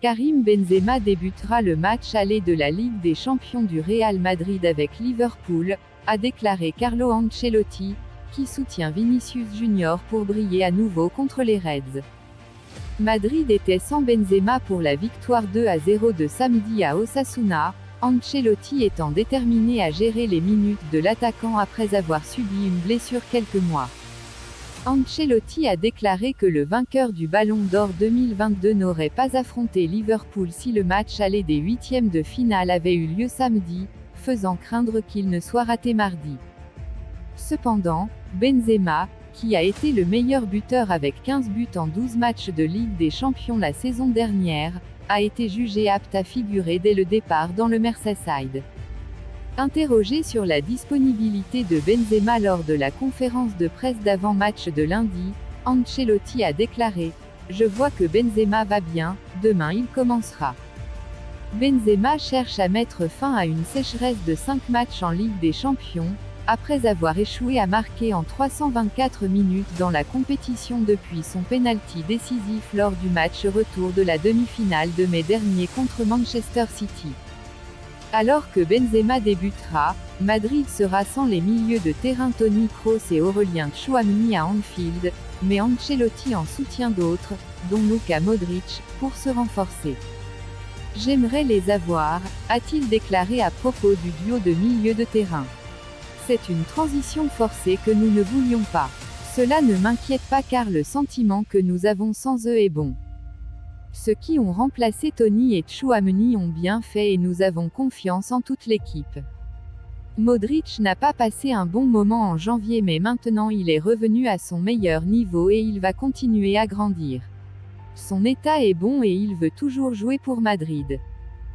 Karim Benzema débutera le match aller de la Ligue des Champions du Real Madrid avec Liverpool, a déclaré Carlo Ancelotti, qui soutient Vinicius Junior pour briller à nouveau contre les Reds. Madrid était sans Benzema pour la victoire 2-0 de samedi à Osasuna, Ancelotti étant déterminé à gérer les minutes de l'attaquant après avoir subi une blessure quelques mois. Ancelotti a déclaré que le vainqueur du Ballon d'Or 2022 n'aurait pas affronté Liverpool si le match aller des huitièmes de finale avait eu lieu samedi, faisant craindre qu'il ne soit raté mardi. Cependant, Benzema, qui a été le meilleur buteur avec 15 buts en 12 matchs de Ligue des Champions la saison dernière, a été jugé apte à figurer dès le départ dans le Merseyside. Interrogé sur la disponibilité de Benzema lors de la conférence de presse d'avant-match de lundi, Ancelotti a déclaré « Je vois que Benzema va bien, demain il commencera ». Benzema cherche à mettre fin à une sécheresse de 5 matchs en Ligue des Champions, après avoir échoué à marquer en 324 minutes dans la compétition depuis son pénalty décisif lors du match retour de la demi-finale de mai dernier contre Manchester City. Alors que Benzema débutera, Madrid sera sans les milieux de terrain Toni Kroos et Aurélien Tchouaméni à Anfield, mais Ancelotti en soutient d'autres, dont Luka Modric, pour se renforcer. « J'aimerais les avoir », a-t-il déclaré à propos du duo de milieux de terrain. C'est une transition forcée que nous ne voulions pas. Cela ne m'inquiète pas car le sentiment que nous avons sans eux est bon. Ceux qui ont remplacé Toni et Tchouaméni ont bien fait et nous avons confiance en toute l'équipe. Modric n'a pas passé un bon moment en janvier mais maintenant il est revenu à son meilleur niveau et il va continuer à grandir. Son état est bon et il veut toujours jouer pour Madrid.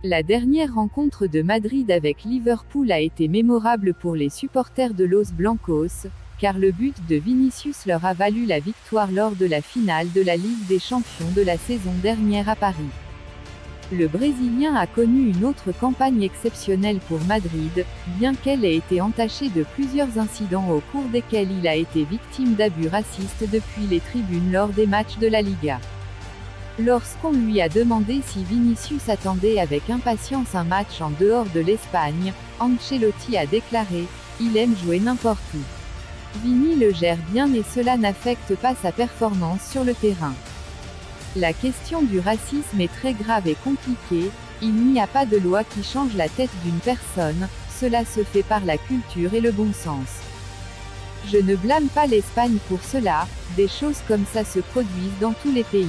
La dernière rencontre de Madrid avec Liverpool a été mémorable pour les supporters de Los Blancos, car le but de Vinicius leur a valu la victoire lors de la finale de la Ligue des Champions de la saison dernière à Paris. Le Brésilien a connu une autre campagne exceptionnelle pour Madrid, bien qu'elle ait été entachée de plusieurs incidents au cours desquels il a été victime d'abus racistes depuis les tribunes lors des matchs de la Liga. Lorsqu'on lui a demandé si Vinicius attendait avec impatience un match en dehors de l'Espagne, Ancelotti a déclaré « Il aime jouer n'importe où. Vini le gère bien et cela n'affecte pas sa performance sur le terrain. La question du racisme est très grave et compliquée, il n'y a pas de loi qui change la tête d'une personne, cela se fait par la culture et le bon sens. Je ne blâme pas l'Espagne pour cela, des choses comme ça se produisent dans tous les pays.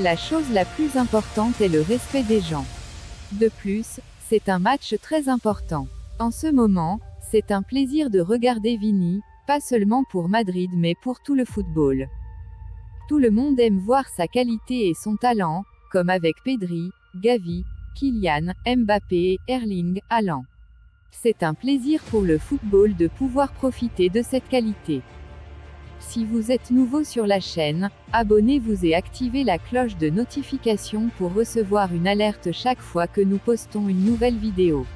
La chose la plus importante est le respect des gens. De plus, c'est un match très important. En ce moment, c'est un plaisir de regarder Vini, pas seulement pour Madrid mais pour tout le football. Tout le monde aime voir sa qualité et son talent, comme avec Pedri, Gavi, Kylian, Mbappé et Erling Haaland. C'est un plaisir pour le football de pouvoir profiter de cette qualité. Si vous êtes nouveau sur la chaîne, abonnez-vous et activez la cloche de notification pour recevoir une alerte chaque fois que nous postons une nouvelle vidéo.